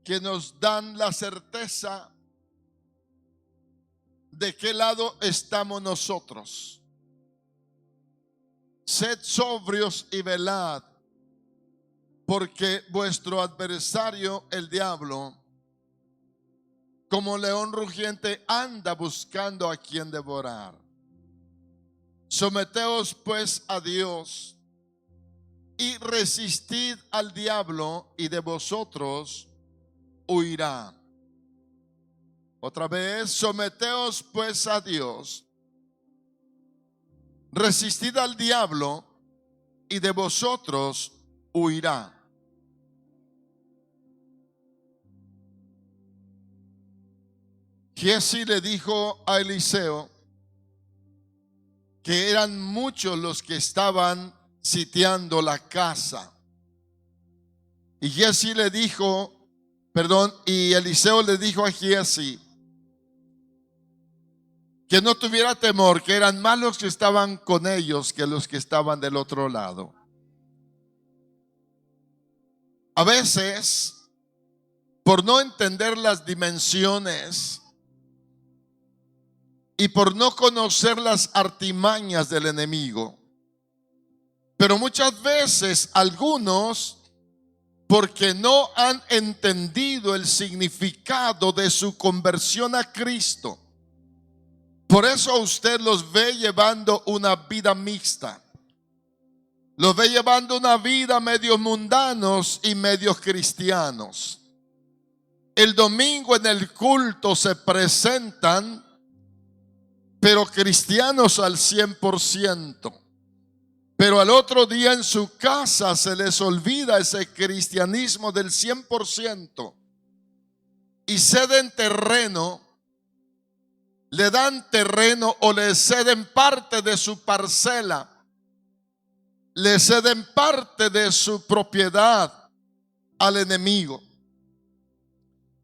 que nos dan la certeza de qué lado estamos nosotros. Sed sobrios y velad, porque vuestro adversario, el diablo, como león rugiente, anda buscando a quien devorar. Someteos pues a Dios y resistid al diablo, y de vosotros huirá. Otra vez, someteos pues a Dios, resistid al diablo, y de vosotros huirá. Giezi le dijo a Eliseo que eran muchos los que estaban sitiando la casa. Y Giezi le dijo, y Eliseo le dijo a Giezi que no tuviera temor, que eran más los que estaban con ellos que los que estaban del otro lado. A veces, por no entender las dimensiones y por no conocer las artimañas del enemigo, pero muchas veces algunos, porque no han entendido el significado de su conversión a Cristo, por eso a usted los ve llevando una vida mixta. Los ve llevando una vida medios mundanos y medios cristianos. El domingo en el culto se presentan, pero cristianos al 100%. Pero al otro día en su casa se les olvida ese cristianismo del 100% y ceden terreno, le dan terreno o le ceden parte de su parcela, le ceden parte de su propiedad al enemigo.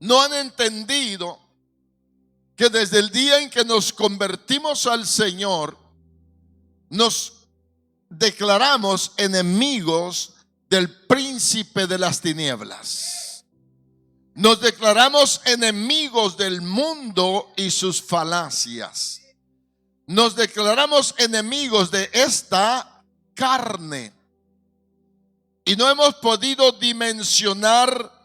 No han entendido que desde el día en que nos convertimos al Señor, nos declaramos enemigos del príncipe de las tinieblas. Nos declaramos enemigos del mundo y sus falacias. Nos declaramos enemigos de esta carne. Y no hemos podido dimensionar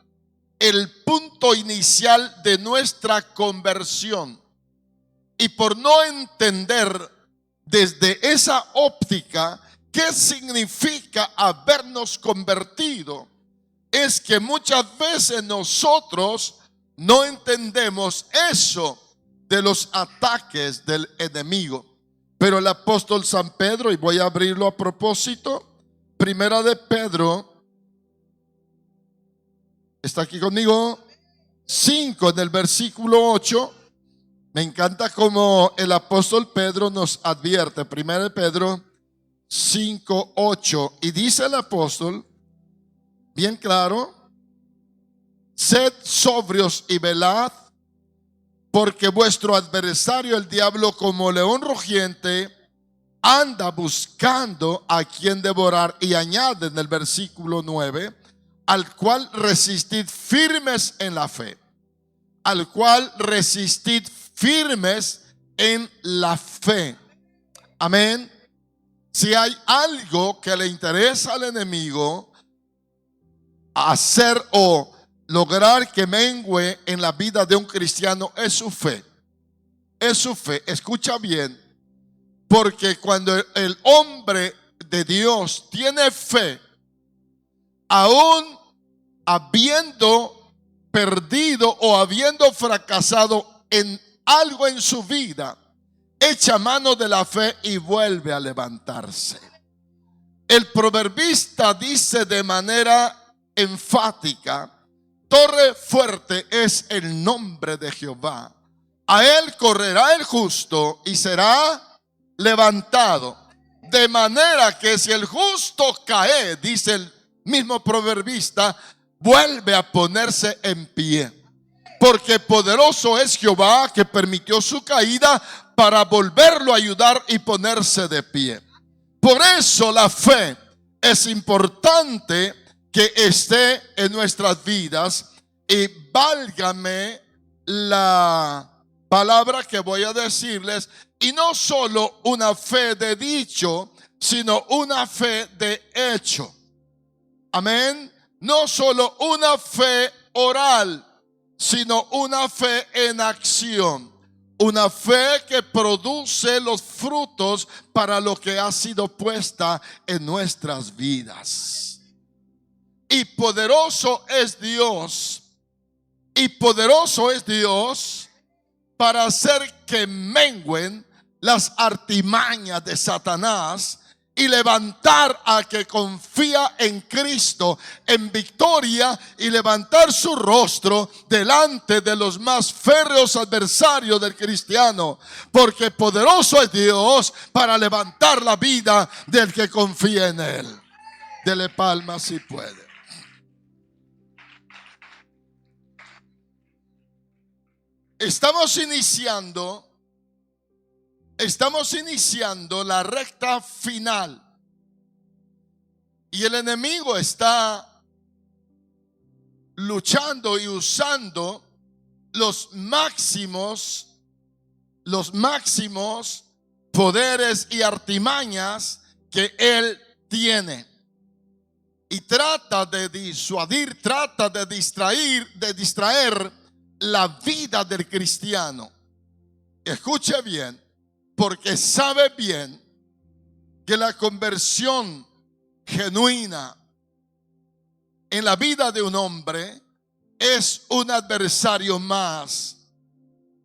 el punto inicial de nuestra conversión. Y por no entender desde esa óptica qué significa habernos convertido, es que muchas veces nosotros no entendemos eso de los ataques del enemigo. Pero el apóstol San Pedro, y voy a abrirlo a propósito, Primera de Pedro, está aquí conmigo, 5 en el versículo 8. Me encanta como el apóstol Pedro nos advierte. Primera de Pedro 5, 8. Y dice el apóstol, bien claro: sed sobrios y velad, porque vuestro adversario el diablo, como león rugiente, anda buscando a quien devorar. Y añade en el versículo 9: al cual resistid firmes en la fe. Al cual resistid firmes en la fe. Amén. Si hay algo que le interesa al enemigo hacer o lograr que mengue en la vida de un cristiano, es su fe. Es su fe. Escucha bien, porque cuando el hombre de Dios tiene fe, aún habiendo perdido o habiendo fracasado en algo en su vida, echa mano de la fe y vuelve a levantarse. El proverbista dice de manera enfática: torre fuerte es el nombre de Jehová, a él correrá el justo y será levantado. De manera que si el justo cae, dice el mismo proverbista, vuelve a ponerse en pie, porque poderoso es Jehová, que permitió su caída para volverlo a ayudar y ponerse de pie. Por eso la fe es importante que esté en nuestras vidas, Y válgame la palabra que voy a decirles, y no solo una fe de dicho, sino una fe de hecho. Amén. No solo una fe oral, sino una fe en acción. Una fe que produce los frutos para lo que ha sido puesta en nuestras vidas. Y poderoso es Dios. Y poderoso es Dios para hacer que mengüen las artimañas de Satanás y levantar al que confía en Cristo en victoria y levantar su rostro delante de los más férreos adversarios del cristiano, porque poderoso es Dios para levantar la vida del que confía en él. Dele palmas si puede. Estamos iniciando la recta final y el enemigo está luchando y usando los máximos poderes y artimañas que él tiene, y trata de disuadir, trata de distraer la vida del cristiano. Escuche bien, porque sabe bien que la conversión genuina en la vida de un hombre es un adversario más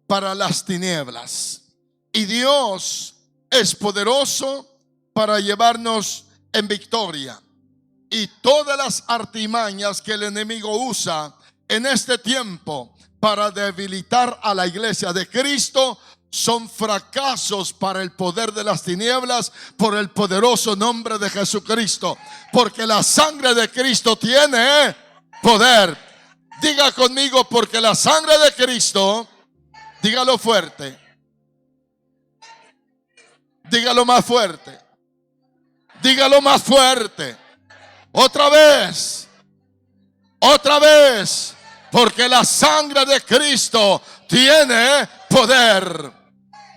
para las tinieblas. Y Dios es poderoso para llevarnos en victoria. Y todas las artimañas que el enemigo usa en este tiempo para debilitar a la iglesia de Cristo son fracasos para el poder de las tinieblas, por el poderoso nombre de Jesucristo. Porque la sangre de Cristo tiene poder. Diga conmigo, porque la sangre de Cristo, dígalo fuerte, dígalo más fuerte, dígalo más fuerte. Otra vez, porque la sangre de Cristo tiene poder.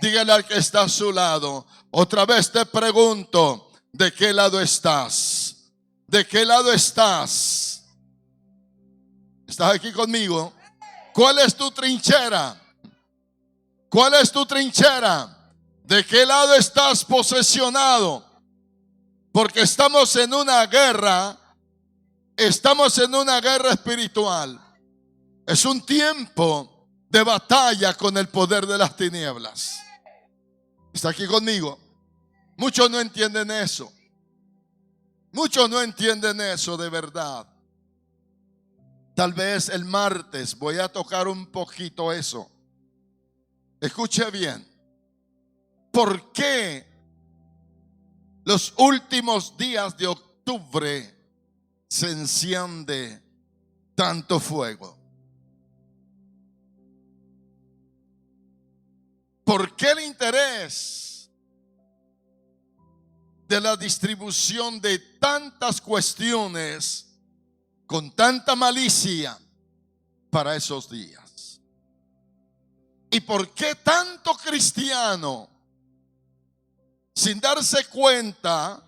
Dígale al que está a su lado, otra vez te pregunto, ¿de qué lado estás? ¿De qué lado estás? ¿Estás aquí conmigo? ¿Cuál es tu trinchera? ¿Cuál es tu trinchera? ¿De qué lado estás posesionado? Porque estamos en una guerra espiritual. Es un tiempo de batalla con el poder de las tinieblas. ¿Está aquí conmigo? Muchos no entienden eso. Muchos no entienden eso de verdad. Tal vez el martes voy a tocar un poquito eso. Escuche bien. ¿Por qué los últimos días de octubre se enciende tanto fuego? ¿Por qué el interés de la distribución de tantas cuestiones con tanta malicia para esos días? ¿Y por qué tanto cristiano, sin darse cuenta,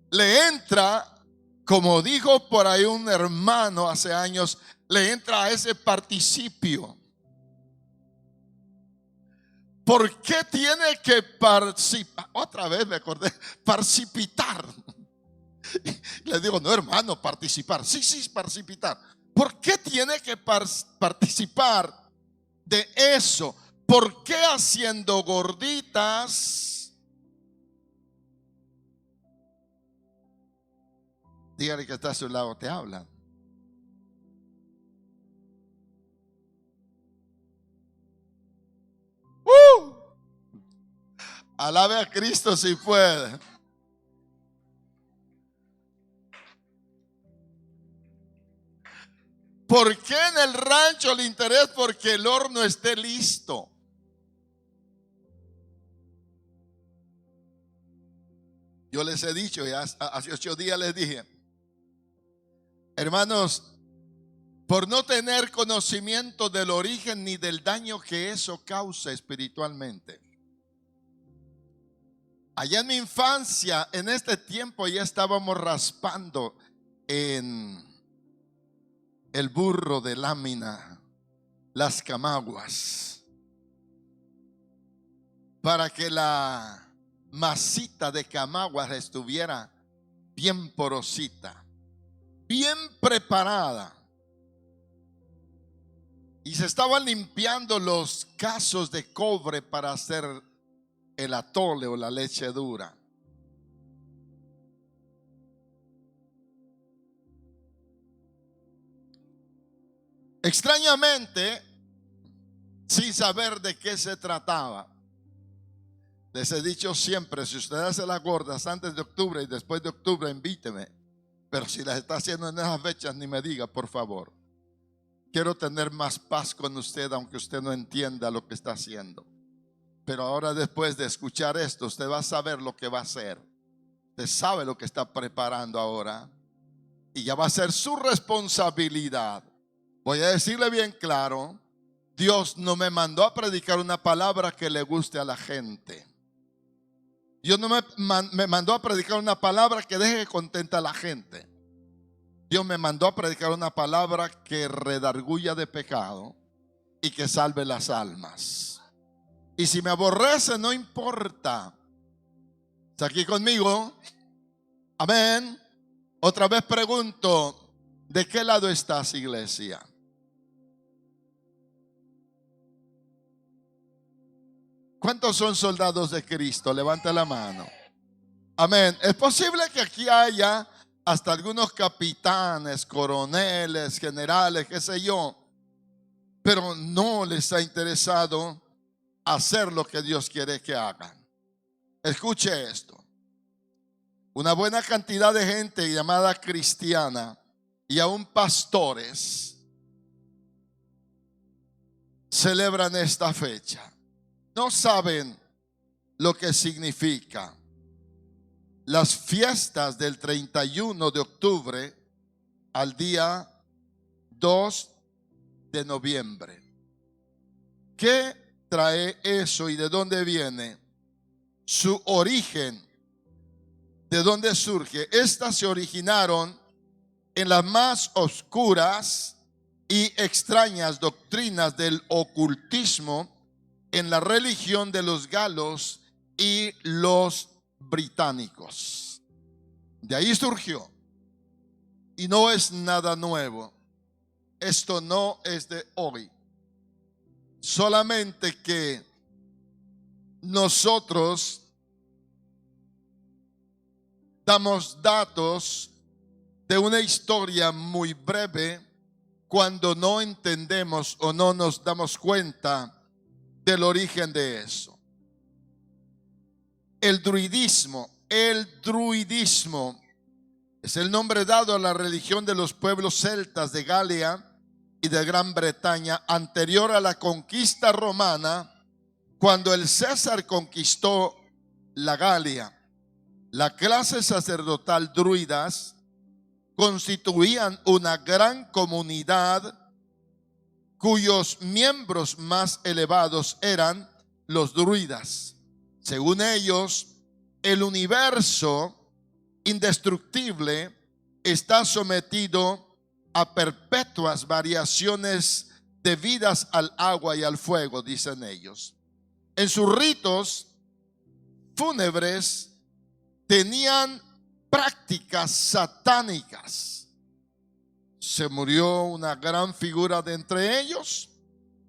le entra, como dijo por ahí un hermano hace años, le entra a ese participio? ¿Por qué tiene que participar? Otra vez me acordé, participar. Le digo, no hermano, participar. Sí, participar. ¿Por qué tiene que participar de eso? ¿Por qué haciendo gorditas? Dígale que está a su lado, te hablan. Alabe a Cristo si puede. ¿Por qué en el rancho el interés? Porque el horno esté listo. Yo les he dicho, ya hace 8 días les dije, hermanos, por no tener conocimiento del origen ni del daño que eso causa espiritualmente. Allá en mi infancia, en este tiempo, ya estábamos raspando en el burro de lámina las camaguas para que la masita de camaguas estuviera bien porosita, bien preparada. Y se estaban limpiando los casos de cobre para hacer el atole o la leche dura. Extrañamente, sin saber de qué se trataba, les he dicho siempre: si usted hace las gordas antes de octubre y después de octubre, invíteme. Pero si las está haciendo en esas fechas, ni me diga, por favor. Quiero tener más paz con usted, aunque usted no entienda lo que está haciendo. Pero ahora, después de escuchar esto, usted va a saber lo que va a hacer. Usted sabe lo que está preparando ahora, y ya va a ser su responsabilidad. Voy a decirle bien claro: Dios no me mandó a predicar una palabra que le guste a la gente. Dios no me mandó a predicar una palabra que deje contenta a la gente. Dios me mandó a predicar una palabra que redarguya de pecado y que salve las almas. Y si me aborrece, no importa. ¿Está aquí conmigo? Amén. Otra vez pregunto: ¿de qué lado estás, iglesia? ¿Cuántos son soldados de Cristo? Levanta la mano. Amén. Es posible que aquí haya hasta algunos capitanes, coroneles, generales, qué sé yo, pero no les ha interesado hacer lo que Dios quiere que hagan. Escuche esto: una buena cantidad de gente llamada cristiana y aún pastores celebran esta fecha. No saben lo que significa. Las fiestas del 31 de octubre al día 2 de noviembre. ¿Qué trae eso y de dónde viene? Su origen, ¿de dónde surge? Estas se originaron en las más oscuras y extrañas doctrinas del ocultismo en la religión de los galos y los británicos. De ahí surgió, y no es nada nuevo. Esto no es de hoy, solamente que nosotros damos datos de una historia muy breve cuando no entendemos o no nos damos cuenta del origen de eso. El druidismo es el nombre dado a la religión de los pueblos celtas de Galia y de Gran Bretaña anterior a la conquista romana, cuando el César conquistó la Galia. La clase sacerdotal druidas constituían una gran comunidad cuyos miembros más elevados eran los druidas. Según ellos, el universo indestructible está sometido a perpetuas variaciones debidas al agua y al fuego, dicen ellos. En sus ritos fúnebres tenían prácticas satánicas. Se murió una gran figura de entre ellos,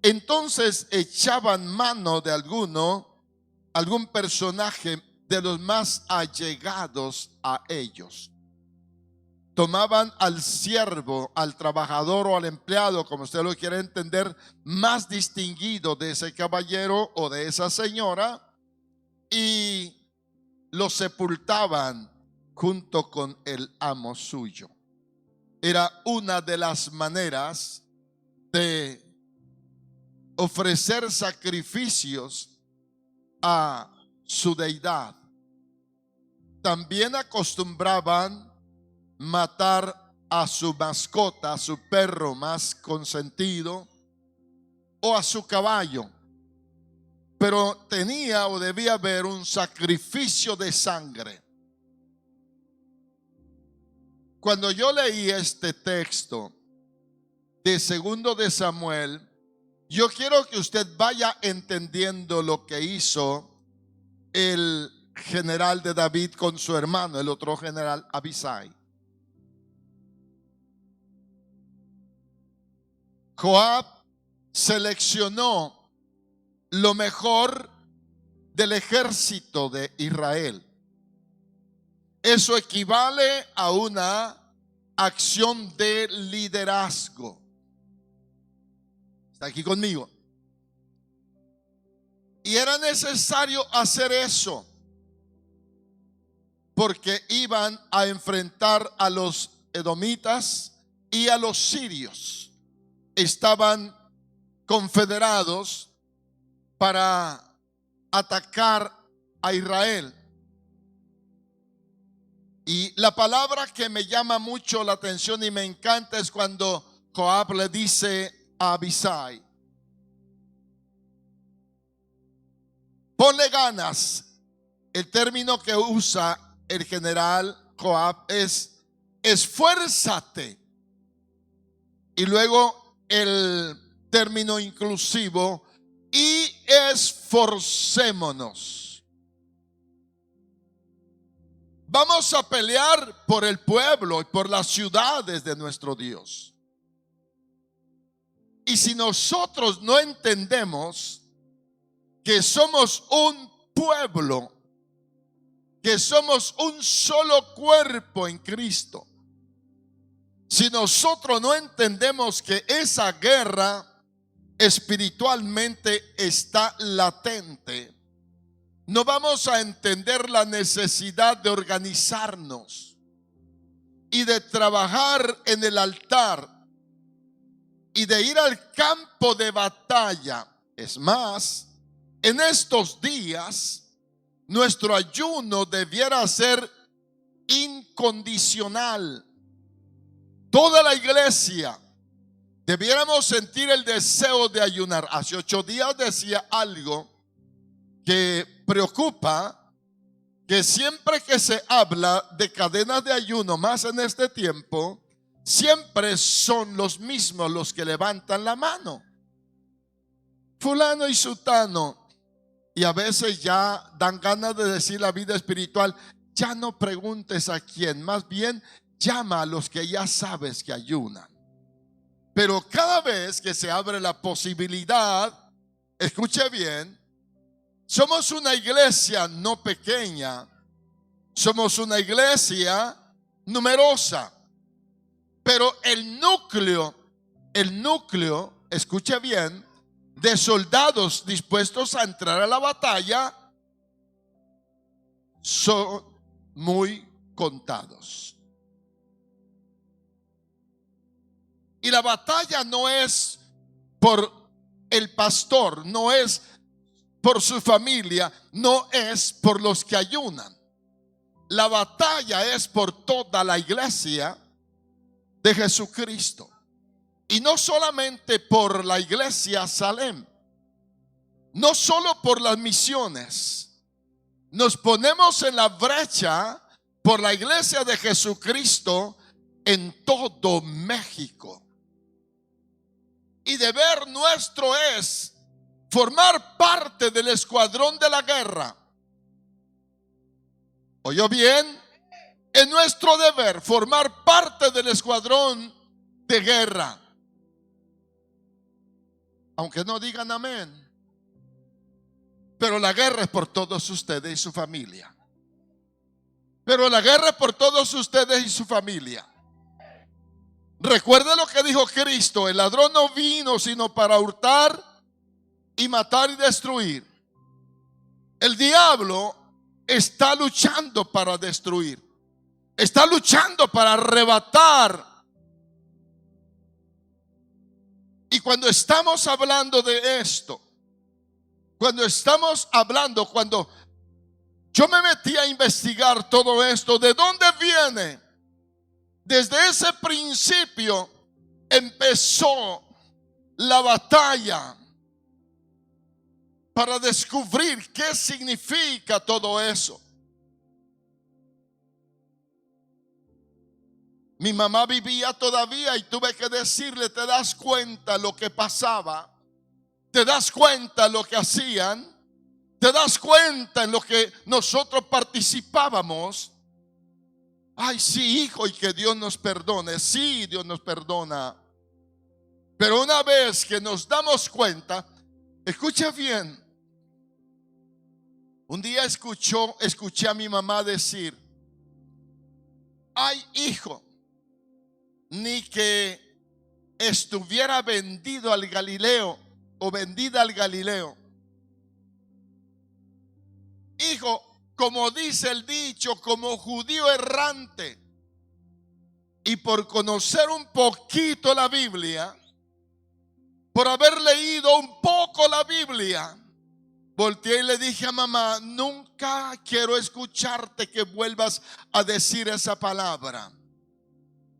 entonces echaban mano de algún personaje de los más allegados a ellos. Tomaban al siervo, al trabajador o al empleado, como usted lo quiere entender, más distinguido de ese caballero o de esa señora, y lo sepultaban junto con el amo suyo. Era una de las maneras de ofrecer sacrificios a su deidad. También acostumbraban matar a su mascota, a su perro más consentido, o a su caballo. Pero tenía o debía haber un sacrificio de sangre. Cuando yo leí este texto de 2 de Samuel, yo quiero que usted vaya entendiendo lo que hizo el general de David con su hermano, el otro general Abisai. Joab seleccionó lo mejor del ejército de Israel. Eso equivale a una acción de liderazgo. ¿Está aquí conmigo? Y era necesario hacer eso porque iban a enfrentar a los edomitas y a los sirios. Estaban confederados para atacar a Israel. Y la palabra que me llama mucho la atención y me encanta es cuando Joab le dice a Abisai: ponle ganas. El término que usa el general Joab es esfuérzate. Y luego el término inclusivo, y esforcémonos. Vamos a pelear por el pueblo y por las ciudades de nuestro Dios. Y si nosotros no entendemos que somos un pueblo, que somos un solo cuerpo en Cristo, si nosotros no entendemos que esa guerra espiritualmente está latente, no vamos a entender la necesidad de organizarnos y de trabajar en el altar y de ir al campo de batalla. Es más, en estos días nuestro ayuno debiera ser incondicional. Toda la iglesia debiéramos sentir el deseo de ayunar. Hace 8 días decía algo que preocupa, que siempre que se habla de cadenas de ayuno, más en este tiempo, siempre son los mismos los que levantan la mano. Fulano y sutano. Y a veces ya dan ganas de decir la vida espiritual: ya no preguntes a quién, más bien llama a los que ya sabes que ayunan. Pero cada vez que se abre la posibilidad, escuche bien, somos una iglesia no pequeña, somos una iglesia numerosa, pero el núcleo, escuche bien, de soldados dispuestos a entrar a la batalla son muy contados. Y la batalla no es por el pastor, no es por su familia, no es por los que ayunan. La batalla es por toda la iglesia de Jesucristo. Y no solamente por la iglesia Salem, no solo por las misiones. Nos ponemos en la brecha por la iglesia de Jesucristo en todo México. Y deber nuestro es formar parte del escuadrón de la guerra. ¿Oyó bien? Es nuestro deber formar parte del escuadrón de guerra. Aunque no digan amén. Pero la guerra es por todos ustedes y su familia. Pero la guerra es por todos ustedes y su familia. Recuerde lo que dijo Cristo: el ladrón no vino sino para hurtar y matar y destruir. El diablo está luchando para destruir, está luchando para arrebatar. Y cuando estamos hablando de esto, cuando yo me metí a investigar todo esto, ¿de dónde viene Desde ese principio empezó la batalla para descubrir qué significa todo eso. Mi mamá vivía todavía y tuve que decirle: ¿te das cuenta lo que pasaba? ¿Te das cuenta lo que hacían? ¿Te das cuenta en lo que nosotros participábamos? Ay, sí, hijo, y que Dios nos perdone. Sí, Dios nos perdona. Pero una vez que nos damos cuenta, escucha bien. Un día escuché a mi mamá decir: ay, hijo, ni que estuviera vendido al Galileo o vendida al Galileo. Hijo, como dice el dicho, como judío errante y por conocer un poquito la Biblia, por haber leído un poco la Biblia, volteé y le dije a mamá: nunca quiero escucharte que vuelvas a decir esa palabra.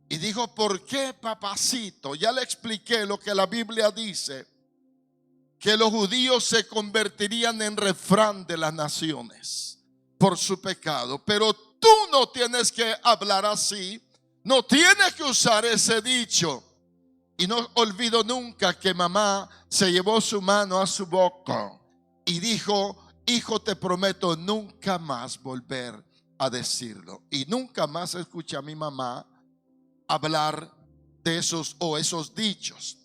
Y dijo: ¿por qué, papacito? Ya le expliqué lo que la Biblia dice, que los judíos se convertirían en refrán de las naciones por su pecado. Pero tú no tienes que hablar así, no tienes que usar ese dicho. Y no olvido nunca que mamá se llevó su mano a su boca y dijo: hijo, te prometo nunca más volver a decirlo. Y nunca más escuché a mi mamá hablar de esos dichos.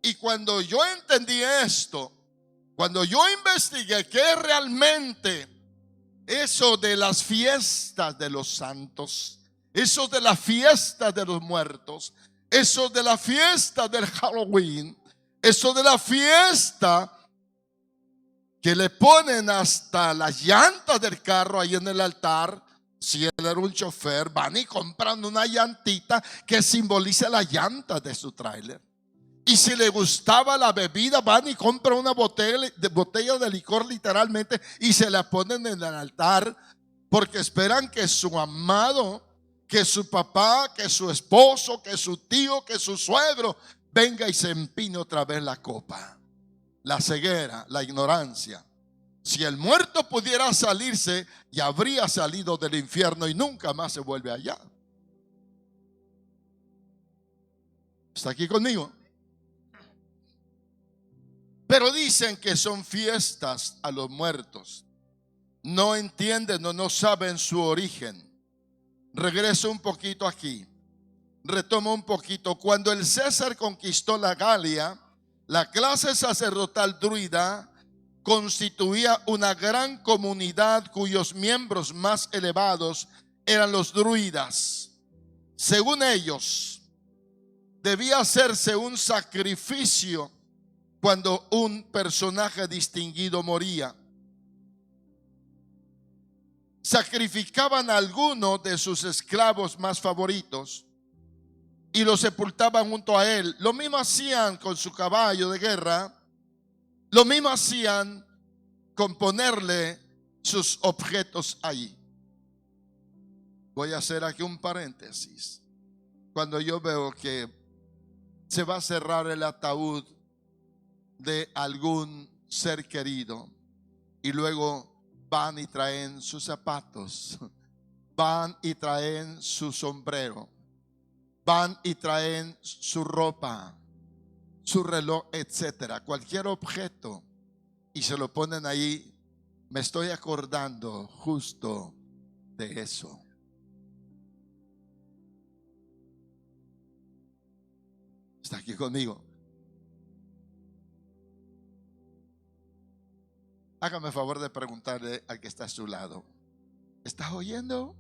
Y cuando yo entendí esto, cuando yo investigué qué es realmente eso de las fiestas de los santos, eso de la fiesta de los muertos, eso de la fiesta del Halloween, eso de la fiesta que le ponen hasta las llantas del carro ahí en el altar. Si él era un chofer, van y compran una llantita que simboliza la llanta de su tráiler. Y si le gustaba la bebida, van y compran una botella de licor literalmente y se la ponen en el altar, porque esperan que su amado, que su papá, que su esposo, que su tío, que su suegro venga y se empine otra vez la copa. La ceguera, la ignorancia. Si el muerto pudiera salirse, ya habría salido del infierno y nunca más se vuelve allá. ¿Está aquí conmigo? Pero dicen que son fiestas a los muertos. No entienden o no saben su origen. Regreso un poquito aquí. Retomo un poquito. Cuando el César conquistó la Galia, la clase sacerdotal druida constituía una gran comunidad cuyos miembros más elevados eran los druidas. Según ellos, debía hacerse un sacrificio cuando un personaje distinguido moría. Sacrificaban a alguno de sus esclavos más favoritos y lo sepultaban junto a él. Lo mismo hacían con su caballo de guerra. Lo mismo hacían con ponerle sus objetos allí. Voy a hacer aquí un paréntesis. Cuando yo veo que se va a cerrar el ataúd de algún ser querido y luego van y traen sus zapatos, van y traen su sombrero, van y traen su ropa, su reloj, etcétera, cualquier objeto, y se lo ponen ahí, me estoy acordando justo de eso. ¿Está aquí conmigo? Hágame el favor de preguntarle al que está a su lado: ¿estás oyendo?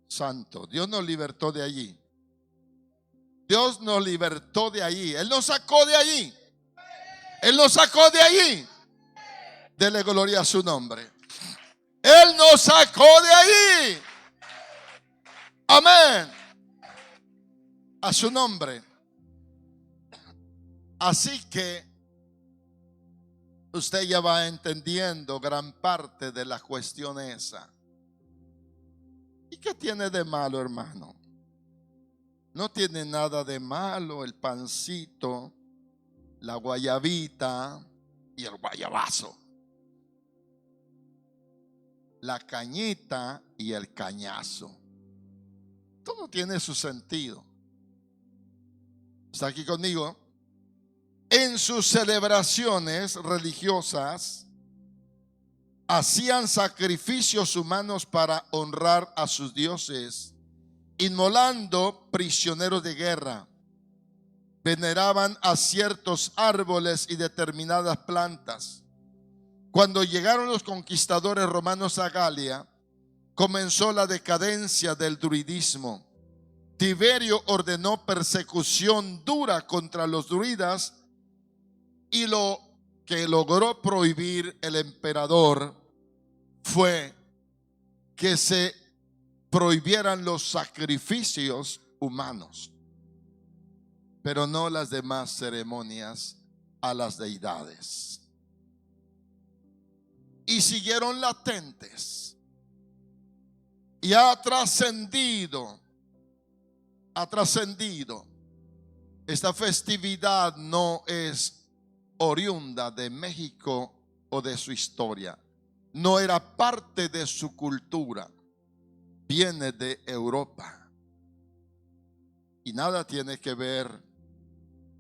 Santo, Dios nos libertó de allí. Dios nos libertó de allí. Él nos sacó de allí. Él nos sacó de allí. Dele gloria a su nombre. Él nos sacó de allí. Amén. A su nombre. Así que usted ya va entendiendo gran parte de la cuestión esa. ¿Y qué tiene de malo, hermano? No tiene nada de malo el pancito, la guayabita y el guayabazo, la cañita y el cañazo. Todo tiene su sentido. ¿Está aquí conmigo? En sus celebraciones religiosas hacían sacrificios humanos para honrar a sus dioses, inmolando prisioneros de guerra. Veneraban a ciertos árboles y determinadas plantas. Cuando llegaron los conquistadores romanos a Galia, comenzó la decadencia del druidismo. Tiberio ordenó persecución dura contra los druidas, y lo que logró prohibir el emperador fue que se prohibieran los sacrificios humanos, pero no las demás ceremonias a las deidades. Y siguieron latentes. Y ha trascendido. Esta festividad no es oriunda de México o de su historia. No era parte de su cultura. Viene de Europa. Y nada tiene que ver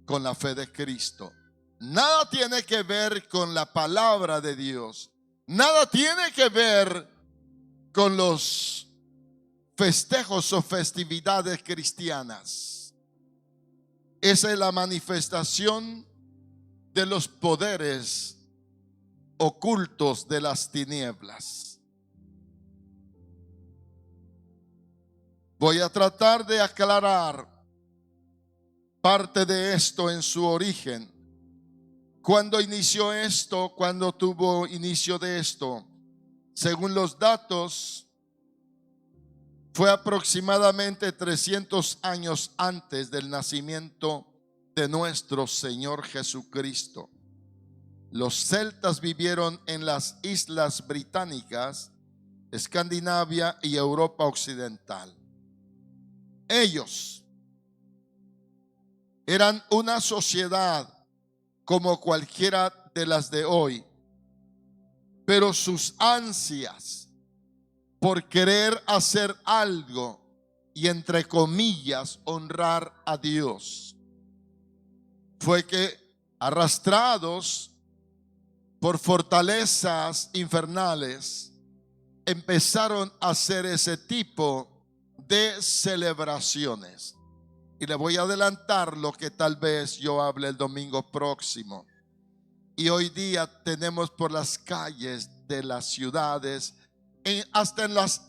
con la fe de Cristo. Nada tiene que ver con la palabra de Dios. Nada tiene que ver con los festejos o festividades cristianas. Esa es la manifestación de los poderes ocultos de las tinieblas. Voy a tratar de aclarar parte de esto en su origen. ¿Cuándo inició esto? ¿Cuándo tuvo inicio de esto? Según los datos, fue aproximadamente 300 años antes del nacimiento de nuestro Señor Jesucristo. Los celtas vivieron en las islas británicas, Escandinavia y Europa occidental. Ellos eran una sociedad como cualquiera de las de hoy, pero sus ansias por querer hacer algo y, entre comillas, honrar a Dios, fue que, arrastrados por fortalezas infernales, empezaron a hacer ese tipo de celebraciones. Y le voy a adelantar lo que tal vez yo hable el domingo próximo. Y hoy día tenemos por las calles de las ciudades, hasta en las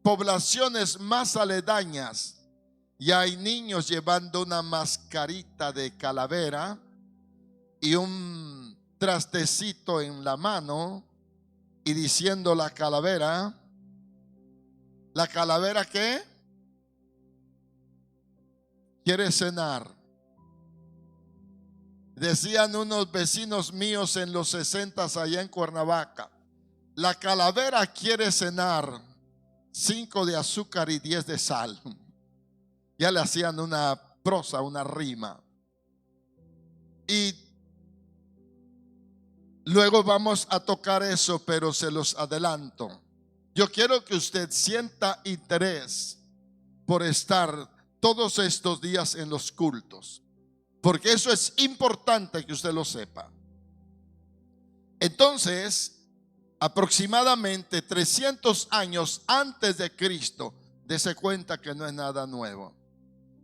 poblaciones más aledañas, ya hay niños llevando una mascarita de calavera y un trastecito en la mano y diciendo ¿la calavera qué? Quiere cenar. Decían unos vecinos míos en los 60 allá en Cuernavaca: la calavera quiere cenar, 5 de azúcar y 10 de sal. Ya le hacían una prosa, una rima. Y luego vamos a tocar eso, pero se los adelanto. Yo quiero que usted sienta interés por estar todos estos días en los cultos, porque eso es importante que usted lo sepa. Entonces, aproximadamente 300 años antes de Cristo, dése cuenta que no es nada nuevo.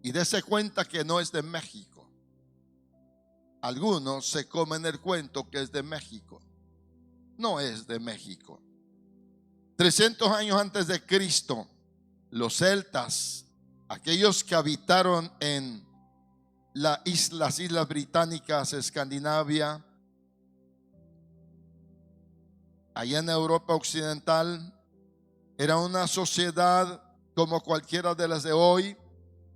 Y dése cuenta que no es de México. Algunos se comen el cuento que es de México. No es de México. 300 años antes de Cristo, los celtas, aquellos que habitaron en las islas británicas, Escandinavia, allá en Europa occidental, era una sociedad como cualquiera de las de hoy,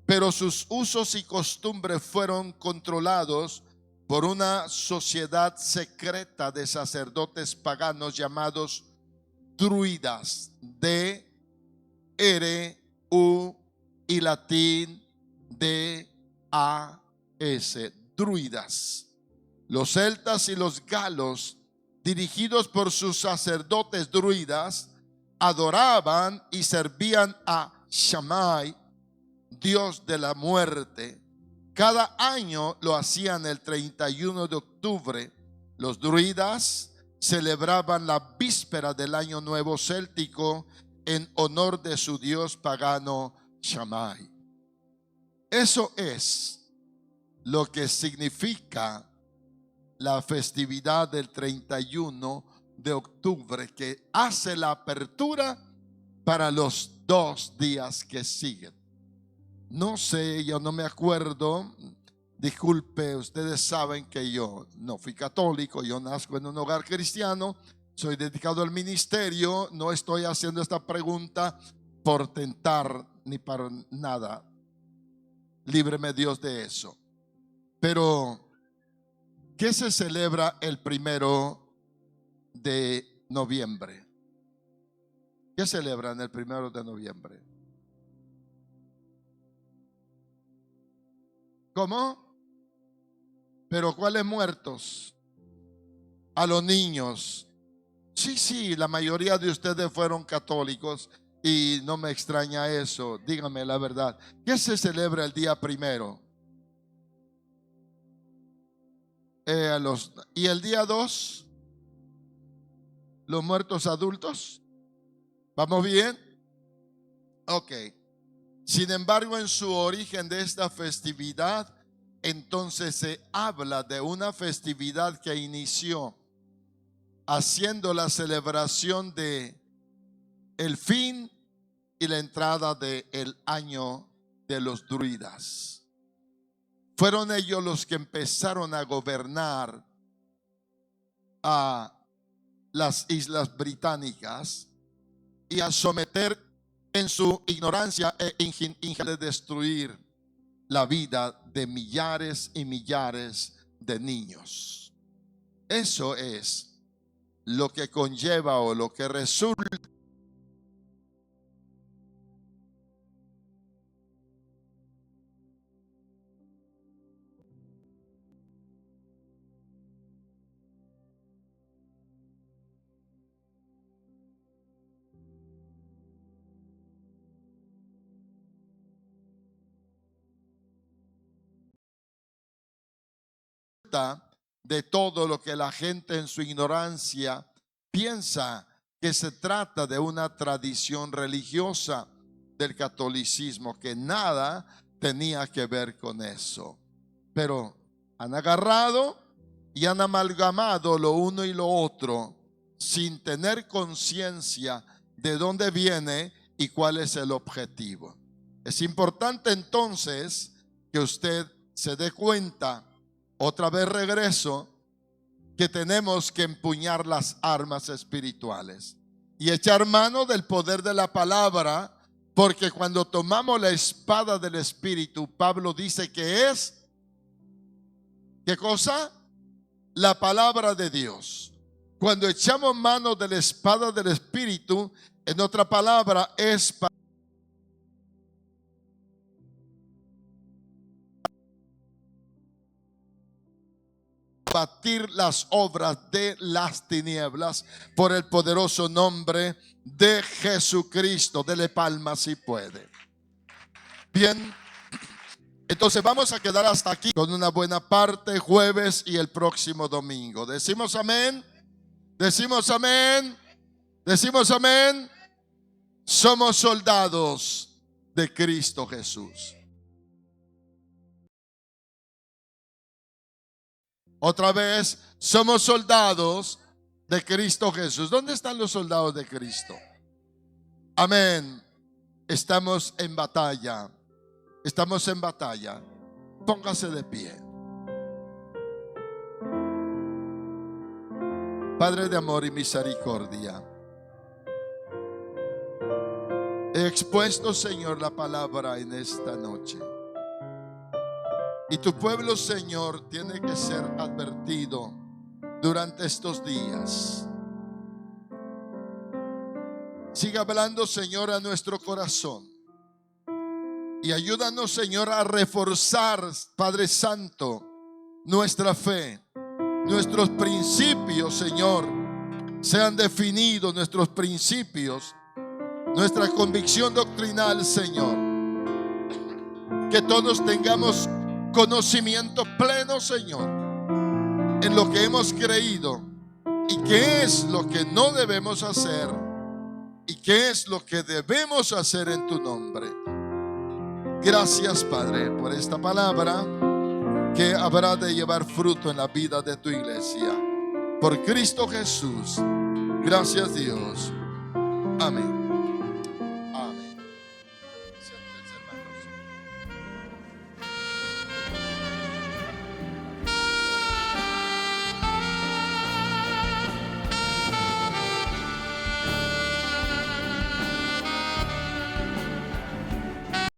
pero sus usos y costumbres fueron controlados por una sociedad secreta de sacerdotes paganos llamados druidas, D-R-U y latín D-A-S, druidas. Los celtas y los galos, dirigidos por sus sacerdotes druidas, adoraban y servían a Shammai, dios de la muerte. Cada año lo hacían el 31 de octubre. Los druidas celebraban la víspera del año nuevo céltico en honor de su dios pagano Shammai. Eso es lo que significa la festividad del 31 de octubre, que hace la apertura para los 2 días que siguen. No sé, yo no me acuerdo. Disculpe, ustedes saben que yo no fui católico, yo nazco en un hogar cristiano, soy dedicado al ministerio, no estoy haciendo esta pregunta por tentar ni para nada. Líbreme Dios de eso. Pero, ¿qué se celebra el 1 de noviembre? ¿Qué celebran el 1 de noviembre? ¿Cómo? ¿Pero cuáles muertos? A los niños. Sí, la mayoría de ustedes fueron católicos y no me extraña eso. Díganme la verdad. ¿Qué se celebra el día 1? ¿Y el día 2? Los muertos adultos. ¿Vamos bien? Ok. Sin embargo, en su origen de esta festividad, entonces se habla de una festividad que inició haciendo la celebración de el fin y la entrada del año de los druidas. Fueron ellos los que empezaron a gobernar a las islas británicas y a someter en su ignorancia e ingenuidad de destruir la vida de millares y millares de niños. Eso es lo que conlleva o lo que resulta de todo lo que la gente en su ignorancia piensa que se trata de una tradición religiosa del catolicismo, que nada tenía que ver con eso. Pero han agarrado y han amalgamado lo uno y lo otro sin tener conciencia de dónde viene y cuál es el objetivo. Es importante entonces que usted se dé cuenta. Otra vez regreso, que tenemos que empuñar las armas espirituales y echar mano del poder de la palabra, porque cuando tomamos la espada del Espíritu, Pablo dice que es, ¿qué cosa? La palabra de Dios. Cuando echamos mano de la espada del Espíritu, en otra palabra, es para batir las obras de las tinieblas por el poderoso nombre de Jesucristo. Dele palmas si puede. Bien, entonces vamos a quedar hasta aquí con una buena parte jueves y el próximo domingo. Decimos amén. Decimos amén. Decimos amén. Somos soldados de Cristo Jesús. Otra vez, somos soldados de Cristo Jesús. ¿Dónde están los soldados de Cristo? Amén. Estamos en batalla. Estamos en batalla. Póngase de pie. Padre de amor y misericordia, he expuesto, Señor, la palabra en esta noche. Y tu pueblo, Señor, tiene que ser advertido durante estos días. Siga hablando, Señor, a nuestro corazón. Y ayúdanos, Señor, a reforzar, Padre Santo, nuestra fe. Nuestros principios, Señor, sean definidos, nuestros principios, nuestra convicción doctrinal, Señor. Que todos tengamos conocimiento pleno, Señor, en lo que hemos creído y qué es lo que no debemos hacer y qué es lo que debemos hacer en tu nombre. Gracias, Padre, por esta palabra que habrá de llevar fruto en la vida de tu iglesia. Por Cristo Jesús. Gracias, Dios. Amén.